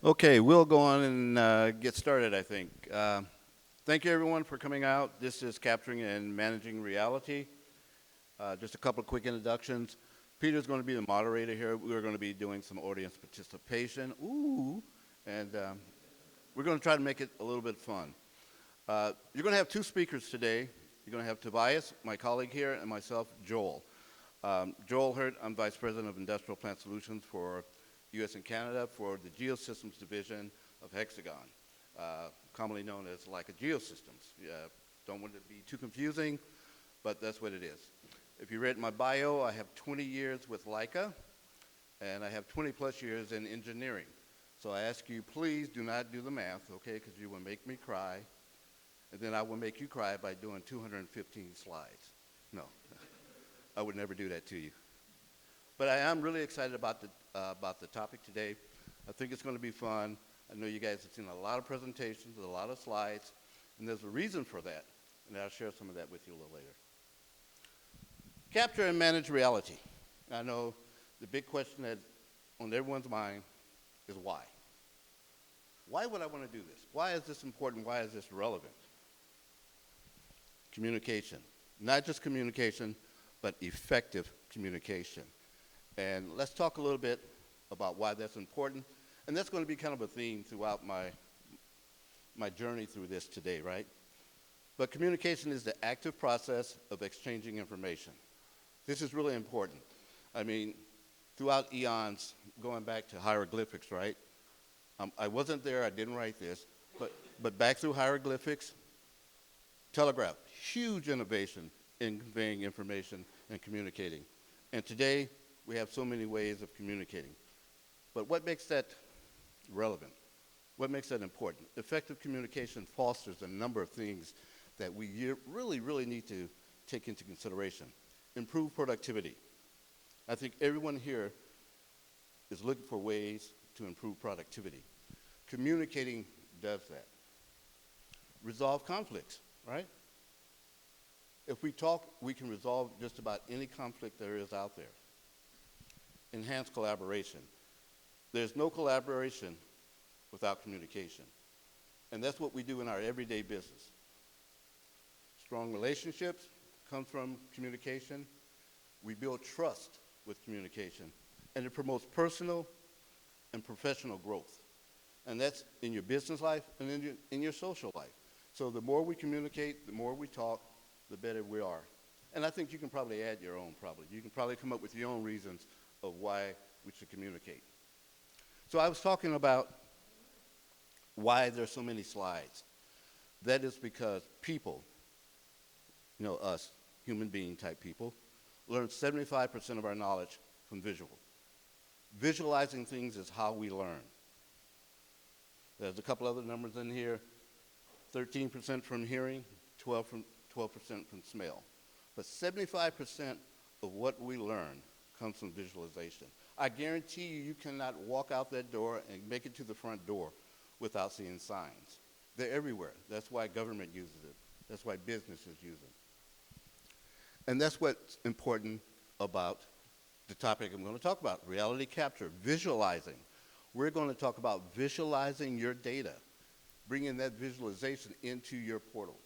Okay, we'll go on and get started, I think. Thank you, everyone, for coming out. This is Capturing and Managing Reality. Just a couple of quick introductions. Peter's going to be the moderator here. We're going to be doing some audience participation. Ooh, and we're going to try to make it a little bit fun. You're going to have two speakers today. You're going to have Tobias, my colleague here, and myself, Joel. Joel Hurt, I'm Vice President of Industrial Plant Solutions for U.S. and Canada for the Geosystems Division of Hexagon, commonly known as LEICA Geosystems. Don't want it to be too confusing, but that's what it is. If you read my bio, I have 20 years with LEICA, and I have 20 plus years in engineering. So I ask you, please do not do the math, okay, because you will make me cry, and then I will make you cry by doing 215 slides. No, I would never do that to you. But I am really excited about the topic today. I think it's going to be fun. I know you guys have seen a lot of presentations, a lot of slides, and there's a reason for that, and I'll share some of that with you a little later. Capture and manage reality. I know the big question that's on everyone's mind is why? Why would I want to do this? Why is this important? Why is this relevant? Communication. Not just communication, but effective communication. And let's talk a little bit about why that's important. And that's going to be kind of a theme throughout my journey through this today, right? But communication is the active process of exchanging information. This is really important. I mean, throughout eons, going back to hieroglyphics, right? I wasn't there, I didn't write this, but back through hieroglyphics, telegraph, huge innovation in conveying information and communicating. And today, we have so many ways of communicating. But what makes that relevant? What makes that important? Effective communication fosters a number of things that we really, really need to take into consideration. Improve productivity. I think everyone here is looking for ways to improve productivity. Communicating does that. Resolve conflicts, right? If we talk, we can resolve just about any conflict there is out there. Enhance collaboration. There's no collaboration without communication. And that's what we do in our everyday business. Strong relationships come from communication. We build trust with communication. And it promotes personal and professional growth. And that's in your business life and in your social life. So the more we communicate, the more we talk, the better we are. And I think you can probably add your own probably. You can probably come up with your own reasons of why we should communicate. So I was talking about why there's so many slides. That is because people, us, human being type people, learn 75% of our knowledge from visual. Visualizing things is how we learn. There's a couple other numbers in here, 13% from hearing, 12% from smell. But 75% of what we learn comes from visualization. I guarantee you cannot walk out that door and make it to the front door without seeing signs. They're everywhere. That's why government uses it. That's why businesses use it. And that's what's important about the topic I'm going to talk about, reality capture, visualizing. We're going to talk about visualizing your data, bringing that visualization into your portal.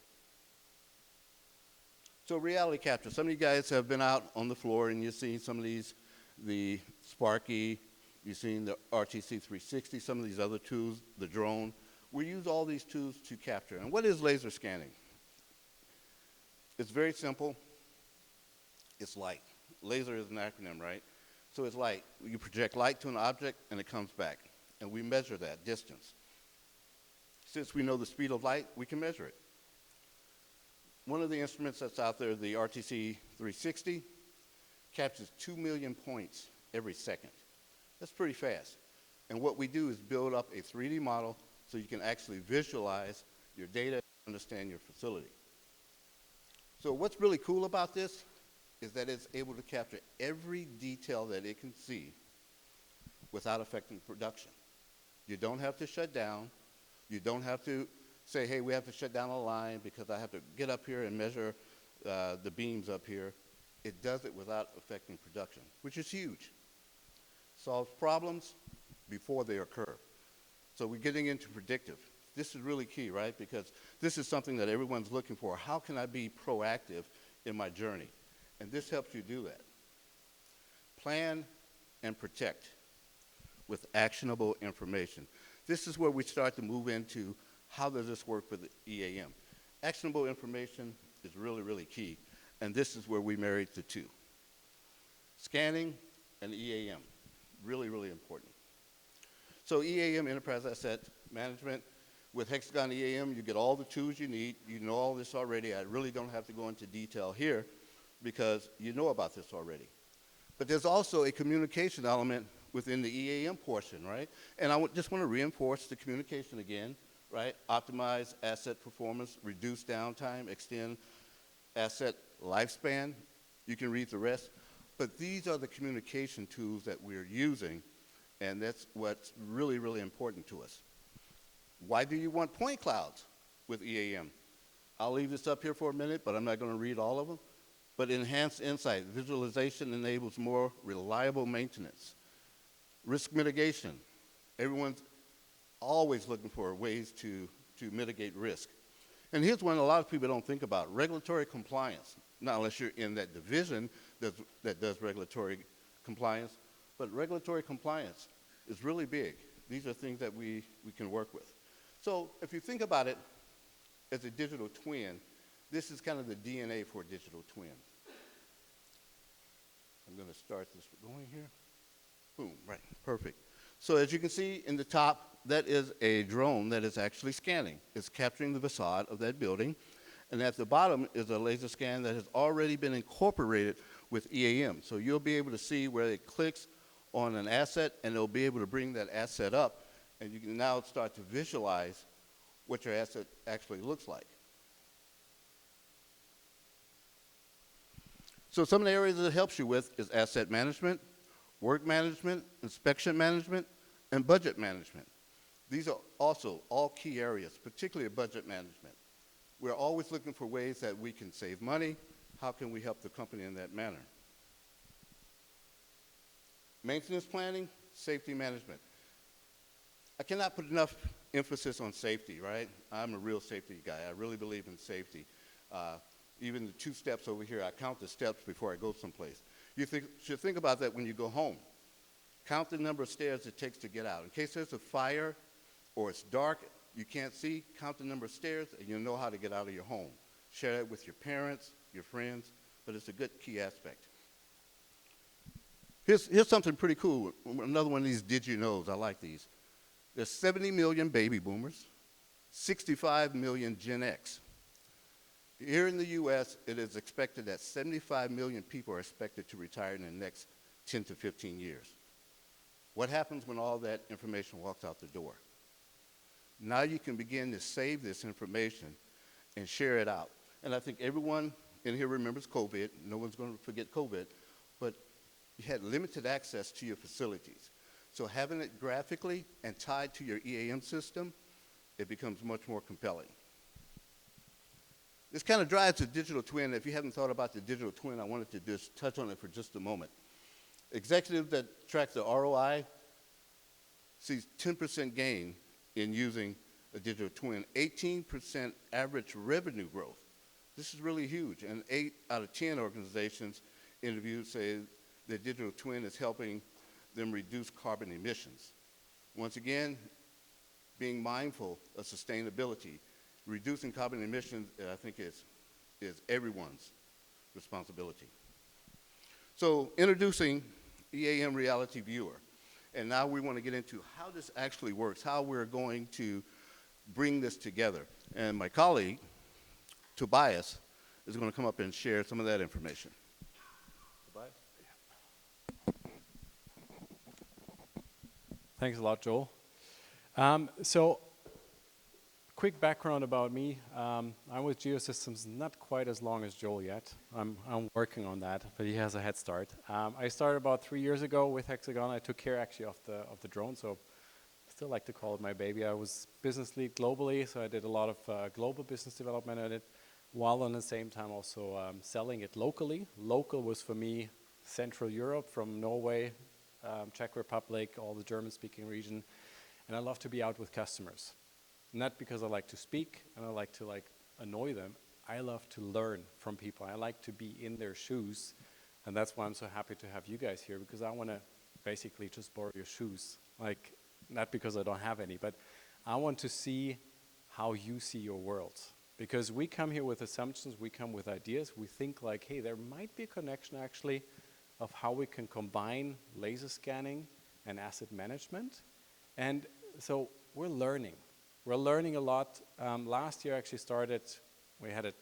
So reality capture, some of you guys have been out on the floor and you've seen some of these, the Sparky, you've seen the RTC 360, some of these other tools, the drone. We use all these tools to capture. And what is laser scanning? It's very simple. It's light. Laser is an acronym, right? So it's light. You project light to an object and it comes back. And we measure that distance. Since we know the speed of light, we can measure it. One of the instruments that's out there, the RTC 360, captures 2 million points every second. That's pretty fast. And what we do is build up a 3D model so you can actually visualize your data and understand your facility. So what's really cool about this is that it's able to capture every detail that it can see without affecting production. You don't have to shut down. You don't have to say, hey, we have to shut down a line because I have to get up here and measure the beams up here. It does it without affecting production, which is huge. Solves problems before they occur. So we're getting into predictive. This is really key, right? Because this is something that everyone's looking for. How can I be proactive in my journey? And this helps you do that. Plan and protect with actionable information. This is where we start to move into how does this work with the EAM. Actionable information is really, really key. And this is where we married the two. Scanning and EAM, really, really important. So EAM, Enterprise Asset Management, with Hexagon EAM, you get all the tools you need. You know all this already. I really don't have to go into detail here because you know about this already. But there's also a communication element within the EAM portion, right? And I just want to reinforce the communication again, right? Optimize asset performance, reduce downtime, extend asset lifespan. You can read the rest. But these are the communication tools that we're using, and that's what's really, really important to us. Why do you want point clouds with EAM? I'll leave this up here for a minute, but I'm not going to read all of them. But enhanced insight, visualization enables more reliable maintenance. Risk mitigation, everyone's always looking for ways to mitigate risk. And here's one a lot of people don't think about, regulatory compliance. Not unless you're in that division that does regulatory compliance, but regulatory compliance is really big. These are things that we can work with. So if you think about it as a digital twin, this is kind of the DNA for a digital twin. I'm going to start this going here. Boom, right, perfect. So as you can see in the top, that is a drone that is actually scanning. It's capturing the facade of that building. And at the bottom is a laser scan that has already been incorporated with EAM. So you'll be able to see where it clicks on an asset, and it'll be able to bring that asset up, and you can now start to visualize what your asset actually looks like. So some of the areas that it helps you with is asset management, work management, inspection management, and budget management. These are also all key areas, particularly budget management. We're always looking for ways that we can save money. How can we help the company in that manner? Maintenance planning, safety management. I cannot put enough emphasis on safety, right? I'm a real safety guy. I really believe in safety. Even the 2 steps over here, I count the steps before I go someplace. You should think about that when you go home. Count the number of stairs it takes to get out. In case there's a fire or it's dark, you can't see, count the number of stairs, and you'll know how to get out of your home. Share that with your parents, your friends, but it's a good key aspect. Here's something pretty cool. Another one of these did you knows. I like these. There's 70 million baby boomers, 65 million Gen X. Here in the US, it is expected that 75 million people are expected to retire in the next 10 to 15 years. What happens when all that information walks out the door? Now you can begin to save this information and share it out. And I think everyone in here remembers COVID. No one's going to forget COVID. But you had limited access to your facilities. So having it graphically and tied to your EAM system, it becomes much more compelling. This kind of drives the digital twin. If you haven't thought about the digital twin, I wanted to just touch on it for just a moment. Executive that tracks the ROI sees 10% gain in using a digital twin, 18% average revenue growth. This is really huge, and 8 out of 10 organizations interviewed say the digital twin is helping them reduce carbon emissions. Once again, being mindful of sustainability, reducing carbon emissions, I think is everyone's responsibility. So introducing EAM Reality Viewer. And now we want to get into how this actually works, how we're going to bring this together. And my colleague, Tobias, is going to come up and share some of that information. Tobias? Thanks a lot, Joel. So, quick background about me. I'm with Geosystems not quite as long as Joel yet. I'm working on that, but he has a head start. I started about 3 years ago with Hexagon. I took care actually of the drone, so I still like to call it my baby. I was business lead globally, so I did a lot of global business development on it, while on the same time also selling it locally. Local was for me Central Europe, from Norway, Czech Republic, all the German-speaking region, and I love to be out with customers. Not because I like to speak and I like to annoy them. I love to learn from people. I like to be in their shoes, and that's why I'm so happy to have you guys here, because I want to basically just borrow your shoes. Like, not because I don't have any, but I want to see how you see your world. Because we come here with assumptions, we come with ideas, we think like, hey, there might be a connection actually of how we can combine laser scanning and asset management. And so we're learning. We're learning a lot. Last year actually started, we had it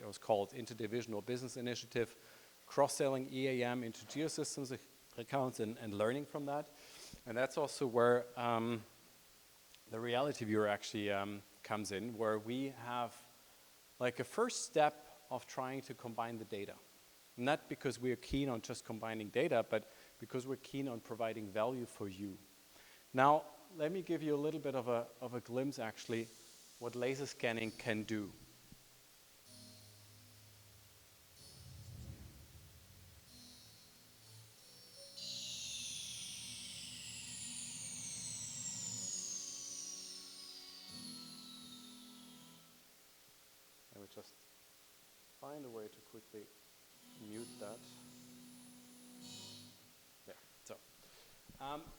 was called Interdivisional Business Initiative, cross-selling EAM into Geosystems accounts and learning from that. And that's also where the reality viewer actually comes in, where we have like a first step of trying to combine the data. Not because we are keen on just combining data, but because we're keen on providing value for you. Now, let me give you a little bit of a glimpse actually what laser scanning can do. I would just find a way to quickly mute that. There. So,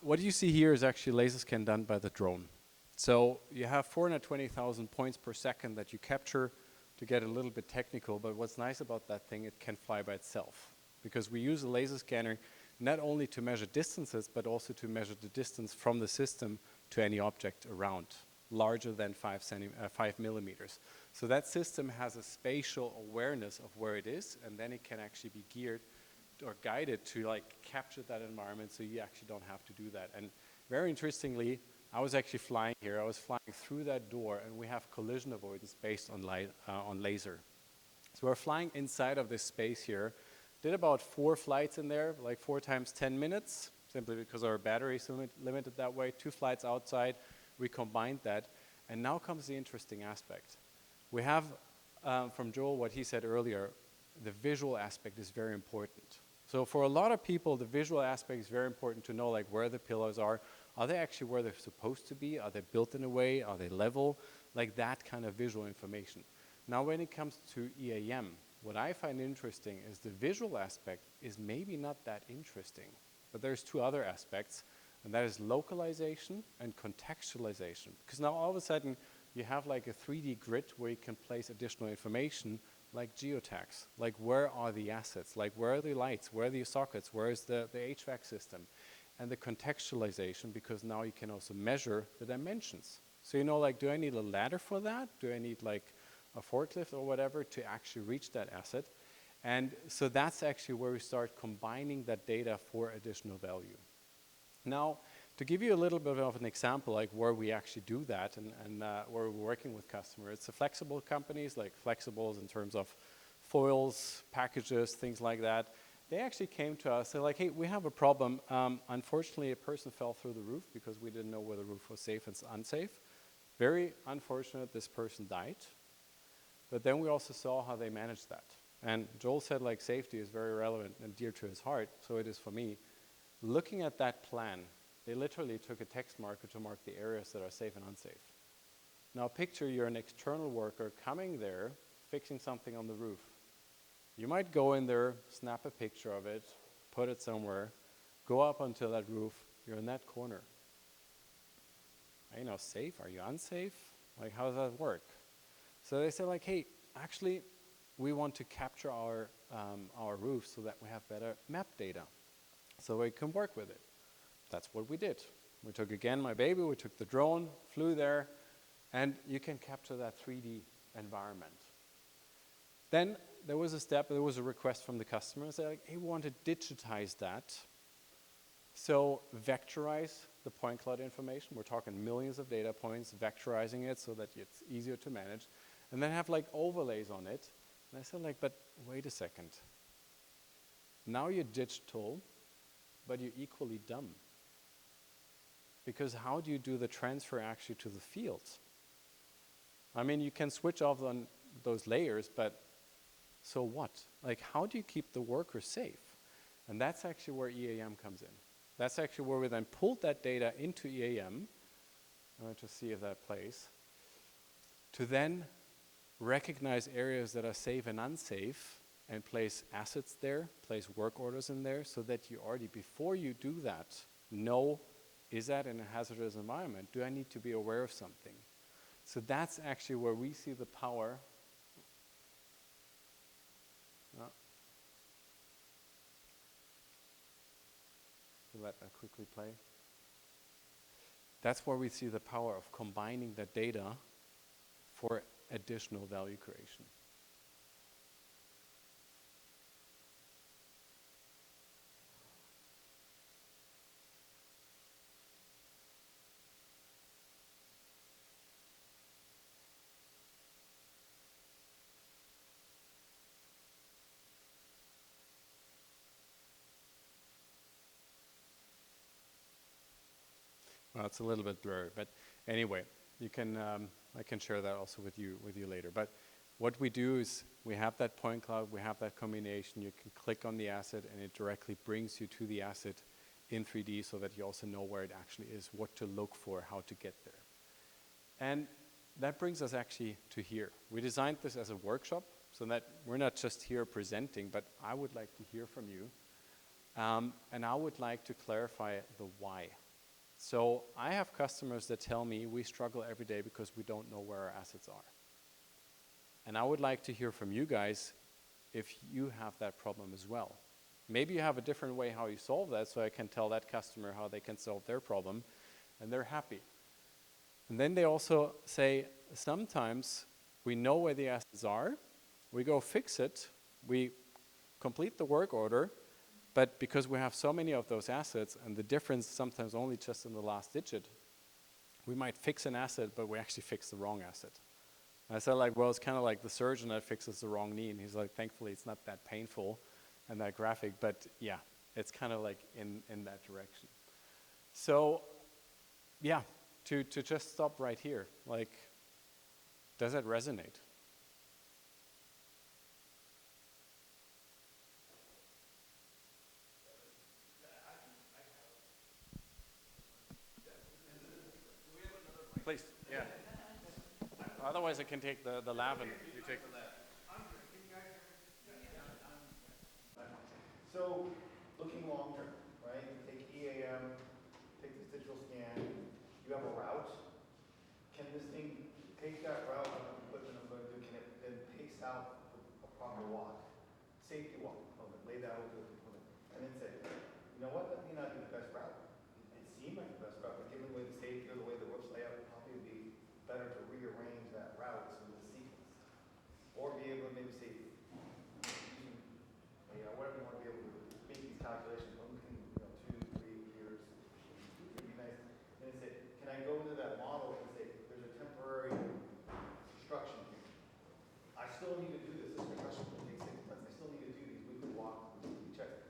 what you see here is actually laser scan done by the drone. So you have 420,000 points per second that you capture. To get a little bit technical, but what's nice about that thing, it can fly by itself. Because we use a laser scanner not only to measure distances, but also to measure the distance from the system to any object around, larger than 5 millimeters. So that system has a spatial awareness of where it is, and then it can actually be geared or guided to like capture that environment, so you actually don't have to do that. And very interestingly, I was actually flying here. I was flying through that door, and we have collision avoidance based on laser. So we're flying inside of this space here. Did about 4 flights in there, like 4 times 10 minutes, simply because our battery is limited that way. 2 flights outside. We combined that, and now comes the interesting aspect. We have, from Joel, what he said earlier, the visual aspect is very important. So for a lot of people, the visual aspect is very important to know, like where the pillars are. Are they actually where they're supposed to be? Are they built in a way? Are they level? Like that kind of visual information. Now, when it comes to EAM, what I find interesting is the visual aspect is maybe not that interesting, but there's 2 other aspects, and that is localization and contextualization. Because now all of a sudden, you have like a 3D grid where you can place additional information like geotags, like where are the assets, like where are the lights, where are the sockets, where is the HVAC system, and the contextualization, because now you can also measure the dimensions. So you know, like, do I need a ladder for that? Do I need like a forklift or whatever to actually reach that asset? And so that's actually where we start combining that data for additional value. Now, to give you a little bit of an example, like where we actually do that and where we're working with customers, it's the flexible companies, like flexibles in terms of foils, packages, things like that. They actually came to us, they're like, hey, we have a problem. Unfortunately, a person fell through the roof because we didn't know whether the roof was safe and unsafe. Very unfortunate, this person died. But then we also saw how they managed that. And Joel said, like, safety is very relevant and dear to his heart, so it is for me. Looking at that plan, they literally took a text marker to mark the areas that are safe and unsafe. Now picture you're an external worker coming there, fixing something on the roof. You might go in there, snap a picture of it, put it somewhere, go up onto that roof, you're in that corner. Are you now safe? Are you unsafe? Like, how does that work? So they said, like, hey, actually, we want to capture our roof so that we have better map data, so we can work with it. That's what we did. We took, again, my baby, we took the drone, flew there, and you can capture that 3D environment. Then there was a request from the customers. They're like, hey, we want to digitize that. So vectorize the point cloud information. We're talking millions of data points, vectorizing it so that it's easier to manage. And then have like overlays on it. And I said, like, but wait a second. Now you're digital, but you're equally dumb. Because how do you do the transfer actually to the field? I mean, you can switch off on those layers, but so what? Like, how do you keep the worker safe? And that's actually where EAM comes in. That's actually where we then pulled that data into EAM, I'm going to see if that plays. To then recognize areas that are safe and unsafe and place assets there, place work orders in there, so that you already, before you do that, know, is that in a hazardous environment? Do I need to be aware of something? So that's actually where we see the power. Let that quickly play. That's where we see the power of combining that data for additional value creation. Well, it's a little bit blurry, but anyway, you can I can share that also with you later. But what we do is we have that point cloud, we have that combination. You can click on the asset, and it directly brings you to the asset in 3D, so that you also know where it actually is, what to look for, how to get there. And that brings us actually to here. We designed this as a workshop, so that we're not just here presenting, but I would like to hear from you, and I would like to clarify the why. So I have customers that tell me we struggle every day because we don't know where our assets are. And I would like to hear from you guys if you have that problem as well. Maybe you have a different way how you solve that, so I can tell that customer how they can solve their problem, and they're happy. And then they also say, sometimes we know where the assets are, we go fix it, we complete the work order, but because we have so many of those assets, and the difference sometimes only just in the last digit, we might fix an asset, but we actually fix the wrong asset. And I said, like, well, it's kind of like the surgeon that fixes the wrong knee, and he's like, thankfully, it's not that painful and that graphic, but yeah, it's kind of like in that direction. So, yeah, to just stop right here, like, does it resonate? Please, yeah. Otherwise, I can take the lab and you take the lab. So, looking long term, right? You take EAM, take this digital scan, you have a route. Can this thing take that route of equipment I'm going to do, can it then pace out a proper walk? Safety walk component, lay that over the component, and then say, you know what, that may not be the best route. It seemed like the best route, but given the way the safety or the way the rope's laid out, probably would be better to rearrange that route so it's sequenced. Or be able to maybe say, whatever you want to be able to make these calculations, I'm looking, 2, 3 years, it would be nice. And then say, can I go into that model and say, there's a temporary construction here. I still need to do this. This construction will take 6 months. I still need to do these weekly walks, weekly checks.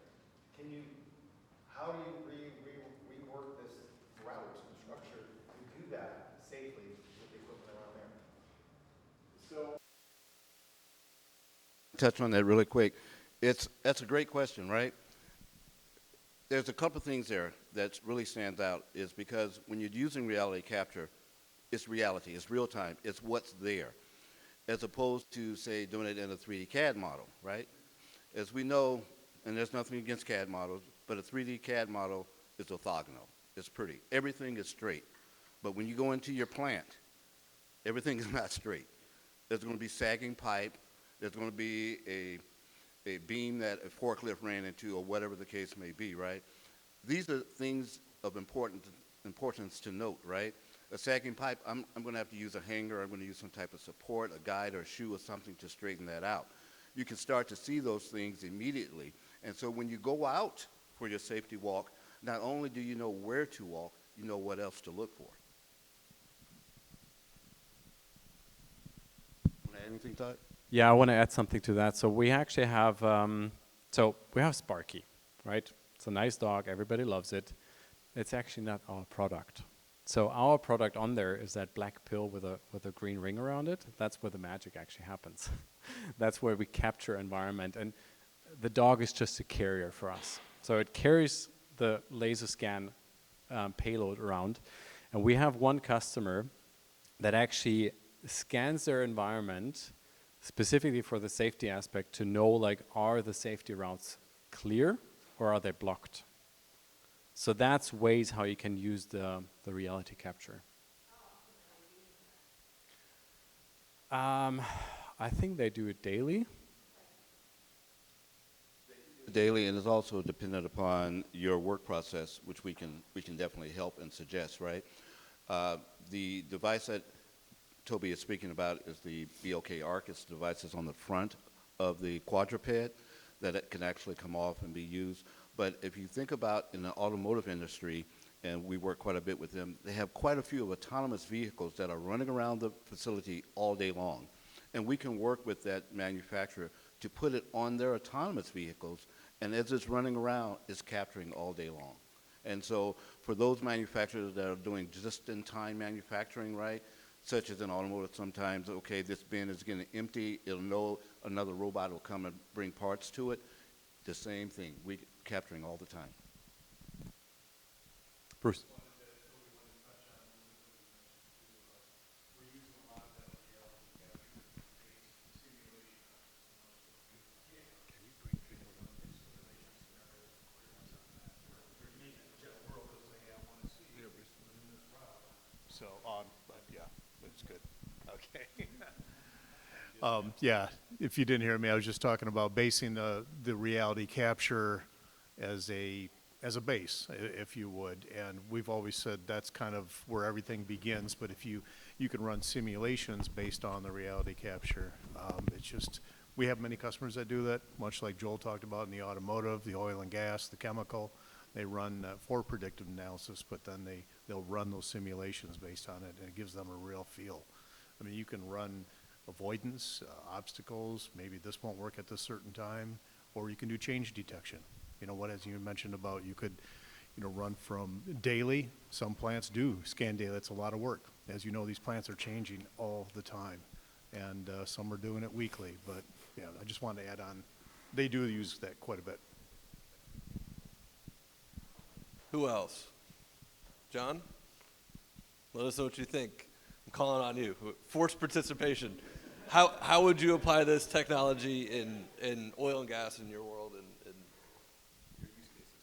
How do you rework this route and structure to do that safely with the equipment around there? So, Touch on that really quick. That's a great question, right? There's a couple things there that really stands out, is because when you're using reality capture, it's reality, it's real time, it's what's there, as opposed to, say, doing it in a 3D CAD model, right? As we know, and there's nothing against CAD models, but a 3D CAD model is orthogonal. It's pretty. Everything is straight. But when you go into your plant, everything is not straight. There's going to be sagging pipe. There's going to be a beam that a forklift ran into, or whatever the case may be, right? These are things of importance to note, right? A sagging pipe, I'm going to have to use a hanger. I'm going to use some type of support, a guide or a shoe or something to straighten that out. You can start to see those things immediately. And so when you go out for your safety walk, not only do you know where to walk, you know what else to look for. Want to add anything, Todd? Yeah, I want to add something to that. So we actually have, Sparky, right? It's a nice dog. Everybody loves it. It's actually not our product. So our product on there is that black pill with a green ring around it. That's where the magic actually happens. That's where we capture environment. And the dog is just a carrier for us. So it carries the laser scan payload around. And we have one customer that actually scans their environment specifically for the safety aspect to know, like, are the safety routes clear or are they blocked? So that's ways how you can use the reality capture. I think they do it daily. Daily, and it's also dependent upon your work process, which we can definitely help and suggest, right? The device that Toby is speaking about is the BOK Arc. It's the device that's on the front of the quadruped that it can actually come off and be used. But if you think about in the automotive industry, and we work quite a bit with them, they have quite a few of autonomous vehicles that are running around the facility all day long. And we can work with that manufacturer to put it on their autonomous vehicles, and as it's running around, it's capturing all day long. And so for those manufacturers that are doing just-in-time manufacturing, right, such as in automotive sometimes, okay, this bin is getting empty, it'll know another robot will come and bring parts to it. The same thing, we capturing all the time. Bruce. So, but yeah, it's good. Okay. Yeah, if you didn't hear me, I was just talking about basing the reality capture as a base, if you would. And we've always said that's kind of where everything begins. But if you can run simulations based on the reality capture, it's just, we have many customers that do that, much like Joel talked about in the automotive, the oil and gas, the chemical. They run for predictive analysis, but then they'll run those simulations based on it, and it gives them a real feel. I mean, you can run avoidance, obstacles, maybe this won't work at this certain time, or you can do change detection. You know, what, as you mentioned about, you could, you know, run from daily. Some plants do scan daily. That's a lot of work. As you know, these plants are changing all the time, and some are doing it weekly. But yeah, I just wanted to add on, they do use that quite a bit. Who else? John? Let us know what you think. I'm calling on you. Forced participation. How would you apply this technology in oil and gas in your world and your use cases?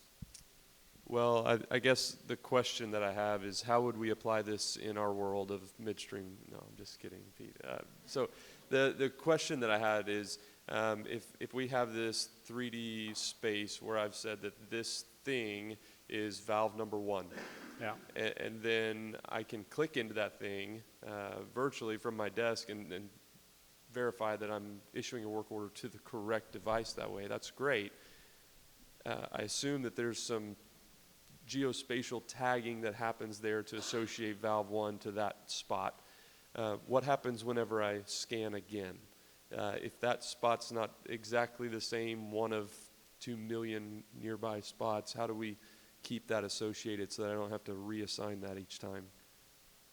Well, I guess the question that I have is, how would we apply this in our world of midstream? No, I'm just kidding, Pete. So the question that I had is, if we have this 3D space where I've said that this thing is valve number 1. Yeah. And then I can click into that thing virtually from my desk and verify that I'm issuing a work order to the correct device that way. That's great. I assume that there's some geospatial tagging that happens there to associate valve 1 to that spot. What happens whenever I scan again? If that spot's not exactly the same one of 2 million nearby spots, how do we keep that associated so that I don't have to reassign that each time?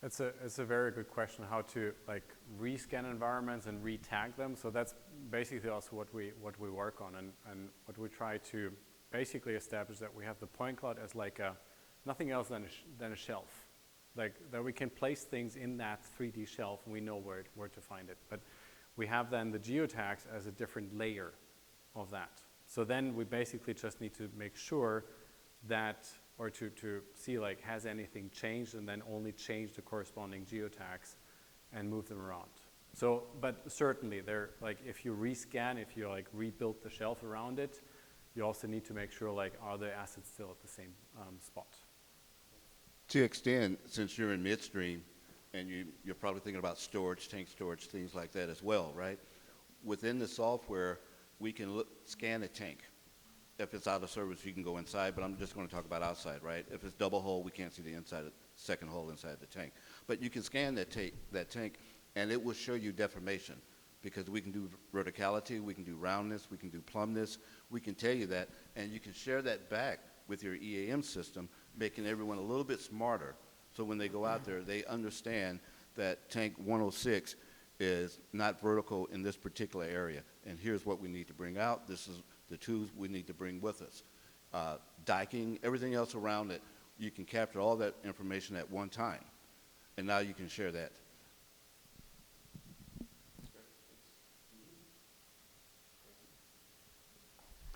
It's a very good question, how to like rescan environments and retag them. So that's basically also what we work on, and what we try to basically establish, that we have the point cloud as like nothing else than a shelf, like that we can place things in that 3D shelf and we know where to find it. But we have then the geotags as a different layer of that. So then we basically just need to make sure that, or to see like, has anything changed, and then only change the corresponding geotags and move them around. So, but certainly they're like, if you rescan, if you like rebuild the shelf around it, you also need to make sure like, are the assets still at the same spot? To extend, since you're in midstream, and you're probably thinking about storage, tank storage, things like that as well, right? Within the software, we can scan a tank. If it's out of service, you can go inside, but I'm just going to talk about outside, right? If it's double hole, we can't see the inside, second hole inside the tank. But you can scan that tank, and it will show you deformation, because we can do verticality, we can do roundness, we can do plumbness, we can tell you that, and you can share that back with your EAM system, making everyone a little bit smarter. So when they go out there, they understand that tank 106 is not vertical in this particular area, and here's what we need to bring out. This is the tools we need to bring with us. Diking, everything else around it, you can capture all that information at one time. And now you can share that.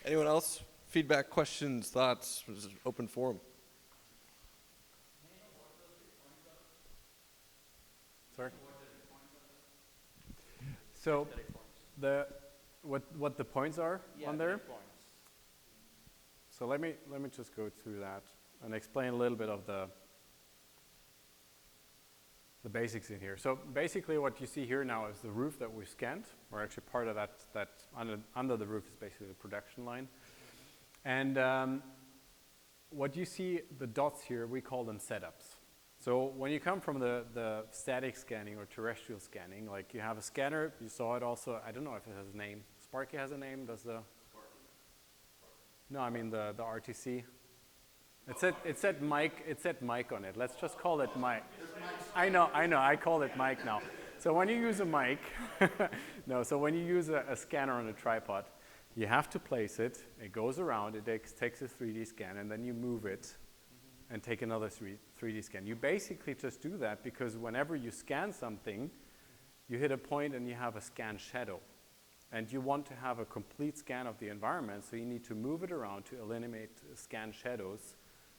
Anyone else? Feedback, questions, thoughts? This is open forum. Sorry? So what the points are on there? So let me just go through that and explain a little bit of the basics in here. So basically what you see here now is the roof that we scanned, or actually part of that under the roof is basically the production line. And what you see, the dots here, we call them setups. So when you come from the static scanning or terrestrial scanning, like you have a scanner, you saw it also, I don't know if it has a name. Sparky has a name, does the? No, I mean the RTC. It said mic on it. Let's just call it mic. I know, I call it mic now. So when you use a mic, so when you use a scanner on a tripod, you have to place it, it goes around, it takes a 3D scan, and then you move it and take another 3D scan. You basically just do that because whenever you scan something, you hit a point and you have a scan shadow. And you want to have a complete scan of the environment, so you need to move it around to eliminate scan shadows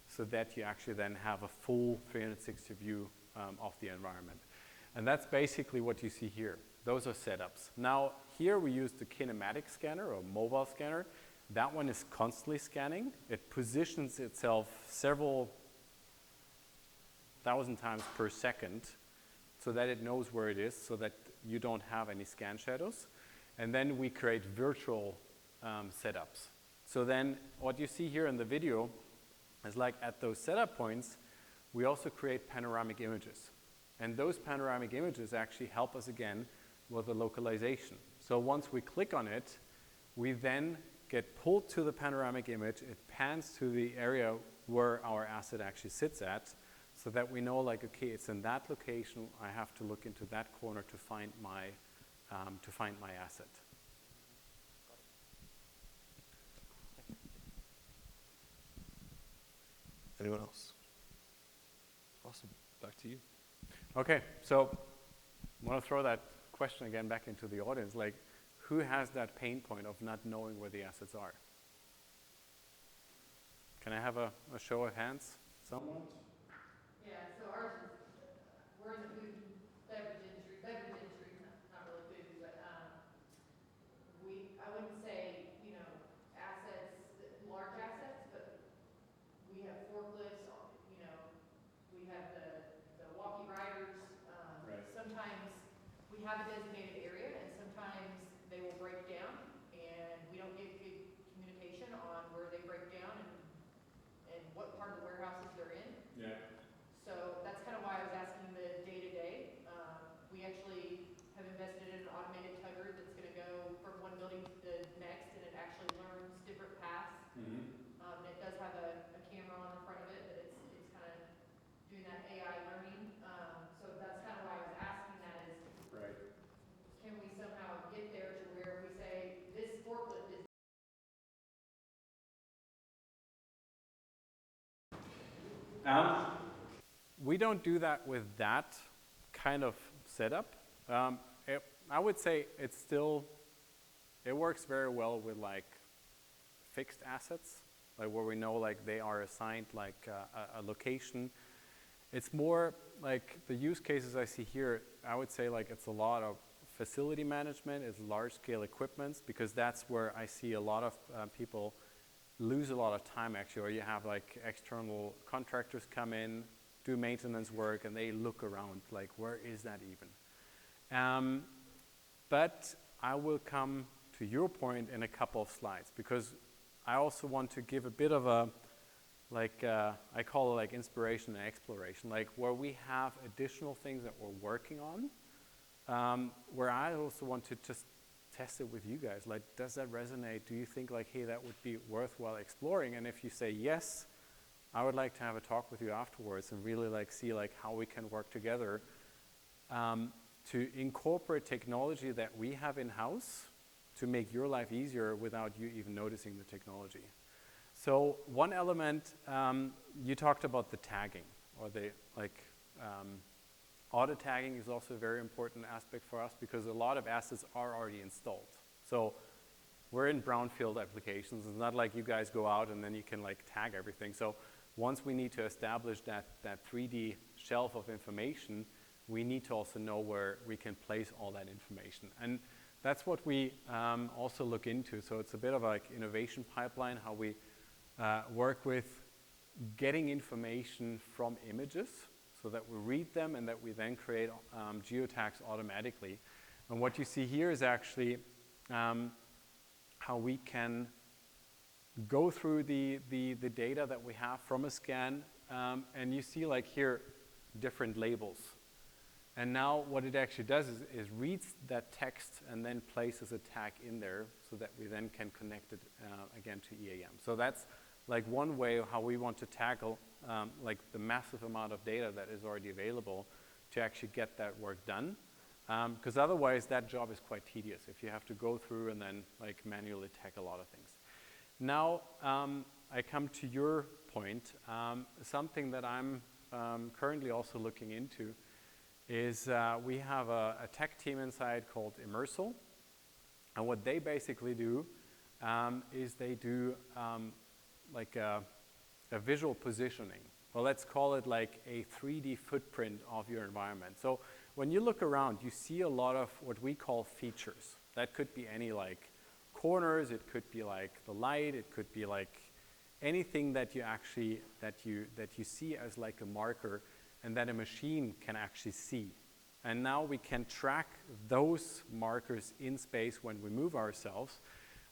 so that you actually then have a full 360 view of the environment. And that's basically what you see here. Those are setups. Now, here we use the kinematic scanner or mobile scanner. That one is constantly scanning. It positions itself several thousand times per second so that it knows where it is so that you don't have any scan shadows. And then we create virtual setups. So then what you see here in the video is like at those setup points, we also create panoramic images. And those panoramic images actually help us again with the localization. So once we click on it, we then get pulled to the panoramic image. It pans to the area where our asset actually sits at so that we know like, okay, it's in that location. I have to look into that corner to find my asset. Anyone else? Awesome. Back to you. Okay, so I want to throw that question again back into the audience. Like, who has that pain point of not knowing where the assets are? Can I have a show of hands? Someone? Yeah, so ours is, we're in the food and beverage industry, not really food, but I wouldn't say, assets, large assets, but we have forklifts, we have the walkie riders. Right. Sometimes we have a designated area and sometimes they will break down and we don't get good communication on where they break down and what part of the warehouses they're in. Yeah. So that's kind of why I was asking the day-to-day. We actually have invested in an automated tugger that's going to go from one building to the next, and it actually learns different paths. Mm-hmm. And it does have a camera on the front of it, but it's kind of doing that AI learning. So that's kind of why I was asking that is, Right. can we somehow get there to where we say this forklift is We don't do that with that kind of setup. I would say it works very well with like fixed assets, like where we know like they are assigned like a location. It's more like the use cases I see here, I would say like it's a lot of facility management, it's large scale equipments, because that's where I see a lot of people lose a lot of time actually, or you have like external contractors come in, do maintenance work, and they look around like, where is that even? But I will come to your point in a couple of slides, because I also want to give a bit of a, like, I call it like inspiration and exploration, like where we have additional things that we're working on, where I also want to just test it with you guys. Like, does that resonate? Do you think like, hey, that would be worthwhile exploring? And if you say yes, I would like to have a talk with you afterwards and really like see like how we can work together to incorporate technology that we have in-house to make your life easier without you even noticing the technology. So one element, you talked about the tagging, or the auto tagging is also a very important aspect for us because a lot of assets are already installed. So we're in brownfield applications. It's not like you guys go out and then you can like tag everything. So once we need to establish that 3D shelf of information, we need to also know where we can place all that information. And that's what we also look into. So it's a bit of like innovation pipeline, how we work with getting information from images so that we read them and that we then create geotags automatically. And what you see here is actually how we can go through the data that we have from a scan, and you see like here different labels. And now what it actually does is reads that text and then places a tag in there so that we then can connect it again to EAM. So that's like one way how we want to tackle like the massive amount of data that is already available to actually get that work done. Because otherwise that job is quite tedious if you have to go through and then like manually tag a lot of things. Now I come to your point. Something that I'm currently also looking into is we have a tech team inside called Immersal. And what they basically do is they do like a visual positioning. Well, let's call it like a 3D footprint of your environment. So when you look around, you see a lot of what we call features. That could be any like corners, it could be like the light, it could be like anything that you actually, that you see as like a marker and that a machine can actually see. And now we can track those markers in space when we move ourselves.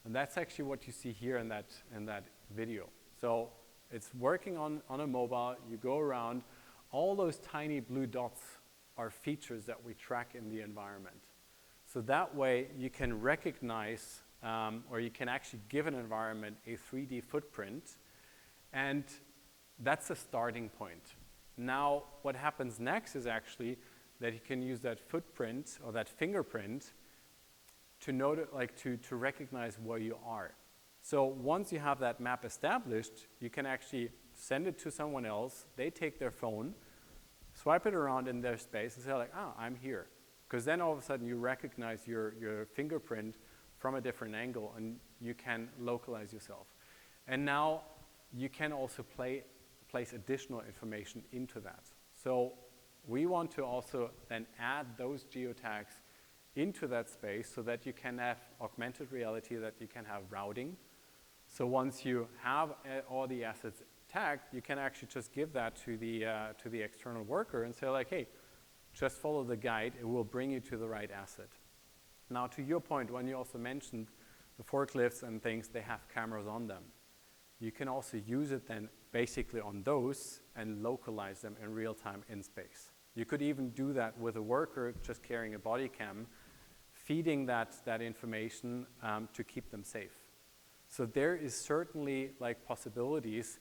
And that's actually what you see here in that video. So it's working on a mobile, you go around, all those tiny blue dots are features that we track in the environment. So that way you can recognize, or you can actually give an environment a 3D footprint, and that's a starting point. Now, what happens next is actually that you can use that footprint or that fingerprint to to recognize where you are. So once you have that map established, you can actually send it to someone else. They take their phone, swipe it around in their space, and say like, "Ah, I'm here," because then all of a sudden you recognize your fingerprint from a different angle, and you can localize yourself. And now you can also place additional information into that. So we want to also then add those geotags into that space so that you can have augmented reality, that you can have routing. So once you have all the assets tagged, you can actually just give that to the external worker and say like, hey, just follow the guide, it will bring you to the right asset. Now to your point, when you also mentioned the forklifts and things, they have cameras on them. You can also use it then basically on those and localize them in real time in space. You could even do that with a worker just carrying a body cam, feeding that information to keep them safe. So there is certainly like possibilities.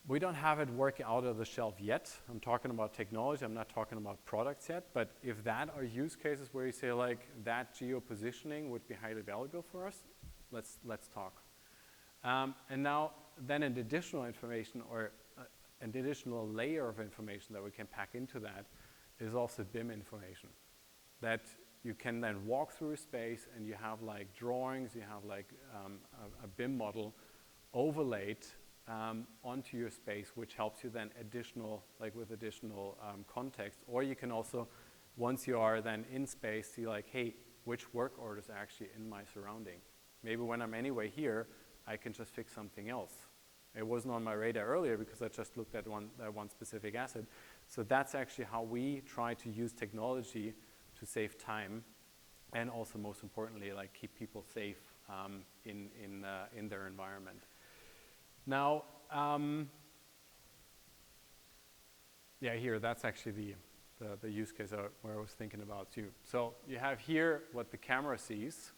We don't have it work out of the shelf yet. I'm talking about technology, I'm not talking about products yet, but if that are use cases where you say like that geo-positioning would be highly valuable for us, let's talk. And now then an additional information or an additional layer of information that we can pack into that is also BIM information. That you can then walk through a space and you have like drawings, you have like a BIM model overlaid onto your space, which helps you then with additional context. Or you can also, once you are then in space, see like, hey, which work orders are actually in my surrounding? Maybe when I'm anyway here, I can just fix something else. It wasn't on my radar earlier because I just looked at one specific asset. So that's actually how we try to use technology to save time and also most importantly, like keep people safe in their environment. Now, yeah, here, that's actually the use case where I was thinking about too. So you have here what the camera sees.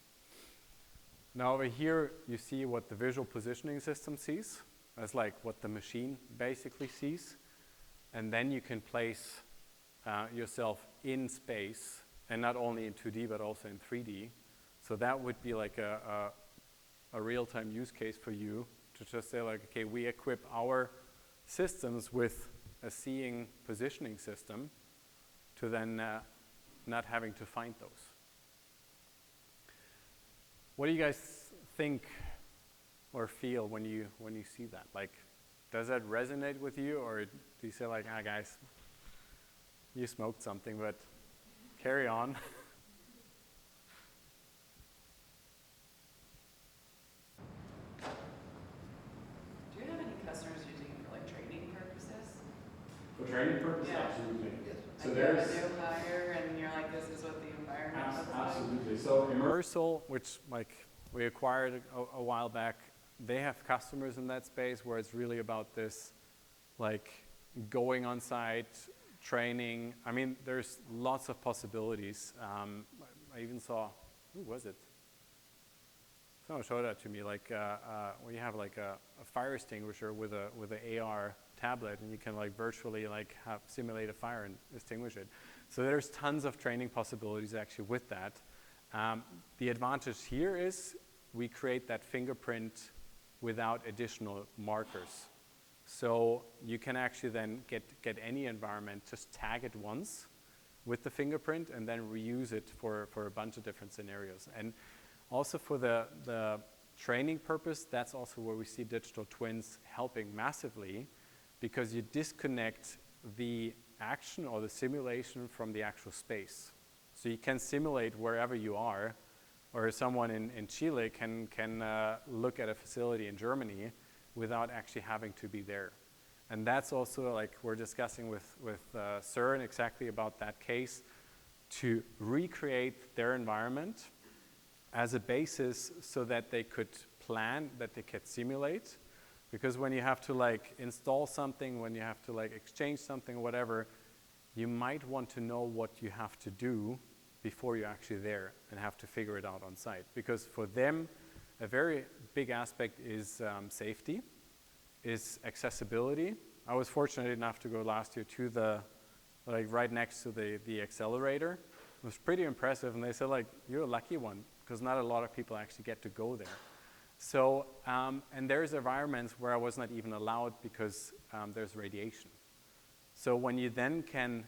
Now over here, you see what the visual positioning system sees, as like what the machine basically sees. And then you can place yourself in space, and not only in 2D, but also in 3D. So that would be like a real-time use case for you to just say like, okay, we equip our systems with a seeing positioning system to then not having to find those. What do you guys think or feel when you see that? Like, does that resonate with you, or do you say like, ah, guys, you smoked something, but carry on? Do you have any customers using it for like training purposes? For training purposes, Yeah. absolutely. So Like you're a new hire and you're like, this is what the environment looks like? absolutely. So Immersal, which like we acquired a while back, they have customers in that space where it's really about this, like going on site, training. I mean, there's lots of possibilities. I even saw, who was it? Someone showed that to me, like when you have like a fire extinguisher with a AR tablet, and you can like virtually like simulate a fire and extinguish it. So there's tons of training possibilities actually with that. The advantage here is we create that fingerprint without additional markers. So you can actually then get any environment, just tag it once with the fingerprint and then reuse it for a bunch of different scenarios. And also for the training purpose, that's also where we see digital twins helping massively, because you disconnect the action or the simulation from the actual space. So you can simulate wherever you are, or someone in Chile can look at a facility in Germany without actually having to be there. And that's also like we're discussing with CERN exactly about that case, to recreate their environment as a basis so that they could plan, that they could simulate. Because when you have to like install something, when you have to like exchange something or whatever, you might want to know what you have to do before you're actually there and have to figure it out on site. Because for them, a very big aspect is safety, is accessibility. I was fortunate enough to go last year to the, like right next to the accelerator. It was pretty impressive, and they said like, you're a lucky one, because not a lot of people actually get to go there. So, and there's environments where I was not even allowed because there's radiation. So when you then can,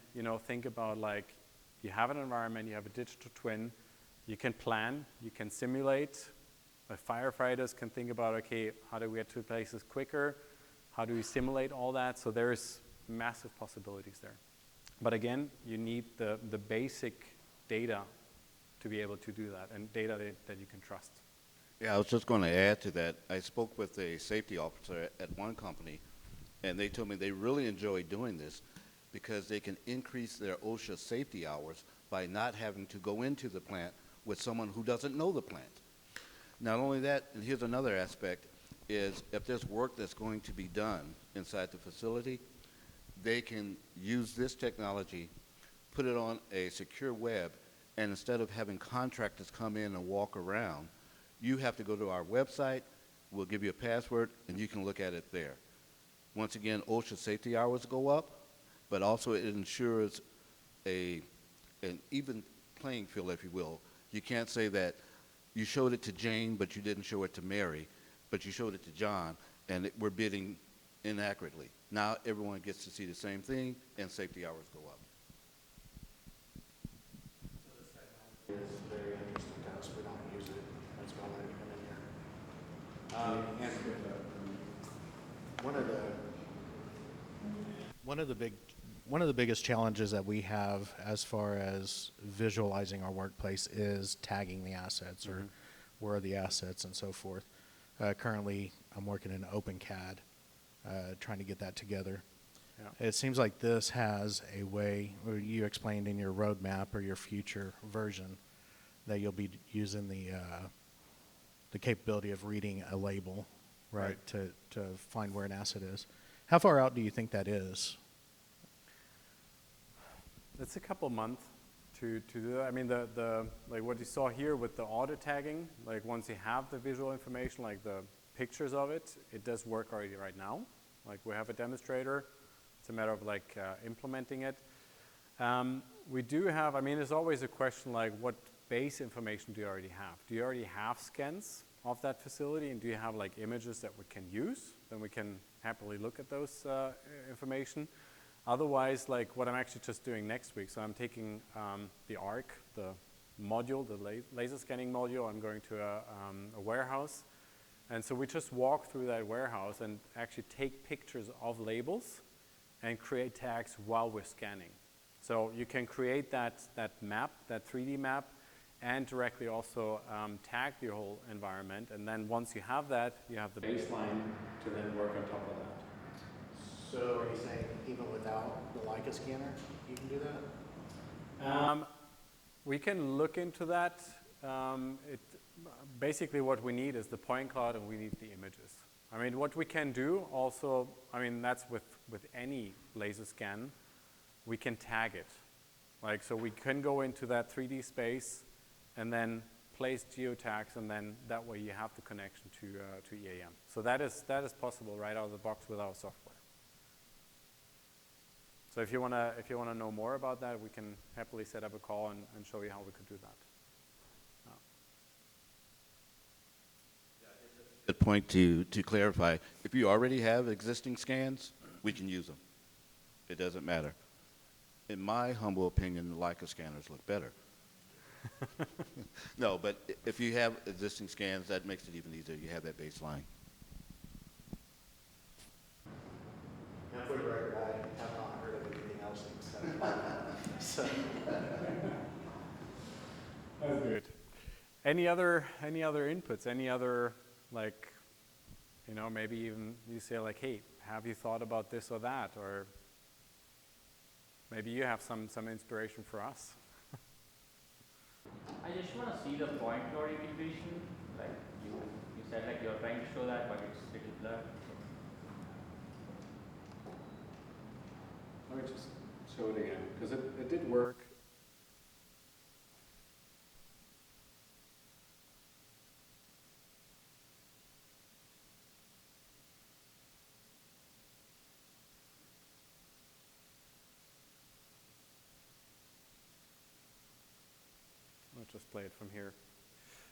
think about like, you have an environment, you have a digital twin, you can plan, you can simulate. Firefighters can think about, okay, how do we get to places quicker? How do we simulate all that? So there's massive possibilities there. But again, you need the basic data to be able to do that, and data that you can trust. Yeah, I was just going to add to that. I spoke with a safety officer at one company, and they told me they really enjoy doing this because they can increase their OSHA safety hours by not having to go into the plant with someone who doesn't know the plant. Not only that, and here's another aspect, is if there's work that's going to be done inside the facility, they can use this technology, put it on a secure web, and instead of having contractors come in and walk around, you have to go to our website, we'll give you a password, and you can look at it there. Once again, OSHA safety hours go up, but also it ensures an even playing field, if you will. You can't say that you showed it to Jane, but you didn't show it to Mary, but you showed it to John, and we're bidding inaccurately. Now everyone gets to see the same thing, and safety hours go up. It's very interesting to us. We don't use it. That's why I come in here. One of the biggest challenges that we have as far as visualizing our workplace is tagging the assets, or where are the assets and so forth. Currently, I'm working in OpenCAD, trying to get that together. Yeah. It seems like this has a way, or you explained in your roadmap or your future version, that you'll be using the capability of reading a label, right. to find where an asset is. How far out do you think that is? It's a couple months to do that. I mean, the like what you saw here with the auto tagging, like once you have the visual information, like the pictures of it, it does work already right now. Like we have a demonstrator. It's a matter of like implementing it. We do have, I mean, there's always a question like what base information do you already have? Do you already have scans of that facility, and do you have like images that we can use? Then we can happily look at those information. Otherwise, like what I'm actually just doing next week, so I'm taking the ARC, the module, the laser scanning module, I'm going to a warehouse. And so we just walk through that warehouse and actually take pictures of labels and create tags while we're scanning. So you can create that map, that 3D map, and directly also tag your whole environment. And then once you have that, you have the baseline to then work on top of that. So are you saying even without the LEICA scanner, you can do that? We can look into that. Basically what we need is the point cloud, and we need the images. I mean, what we can do also, I mean, that's with any laser scan, we can tag it. Like, so we can go into that 3D space and then place geotags, and then that way you have the connection to EAM. So that is possible right out of the box with our software. So if you wanna know more about that, we can happily set up a call and show you how we could do that. Good point to clarify. If you already have existing scans, we can use them. It doesn't matter. In my humble opinion, the LEICA scanners look better. No, but if you have existing scans, that makes it even easier. You have that baseline. Now, for the record, I have not heard of anything else except so. That's good. Any other inputs? Any other, like, you know, maybe even you say like, hey, have you thought about this or that? Or maybe you have some inspiration for us. I just want to see the point cloud integration. Like you said, like you're trying to show that, but it's a little blurred. Let me just show it again, because it did work. I'll just play it from here.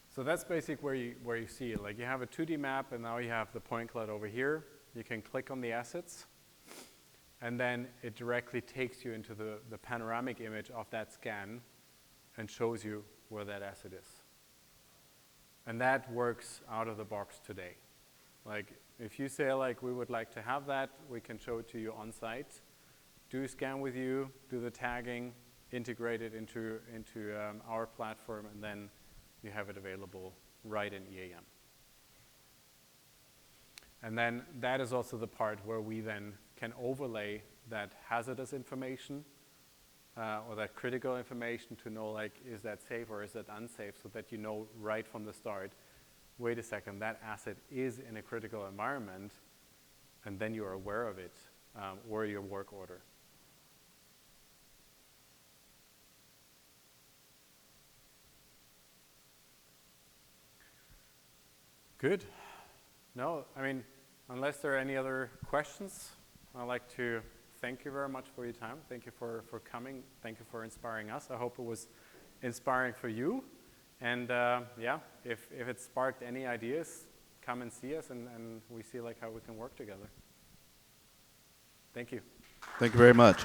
So that's basically where you see it. Like you have a 2D map, and now you have the point cloud over here. You can click on the assets, and then it directly takes you into the panoramic image of that scan and shows you where that asset is. And that works out of the box today. Like if you say like we would like to have that, we can show it to you on site, do a scan with you, do the tagging, integrate it into our platform, and then you have it available right in EAM. And then that is also the part where we then can overlay that hazardous information or that critical information to know, like, is that safe or is that unsafe, so that you know right from the start, wait a second, that asset is in a critical environment, and then you're aware of it, or your work order. Good. No, I mean, unless there are any other questions, I'd like to thank you very much for your time. Thank you for coming. Thank you for inspiring us. I hope it was inspiring for you. And yeah, if it sparked any ideas, come and see us, and we see like how we can work together. Thank you. Thank you very much.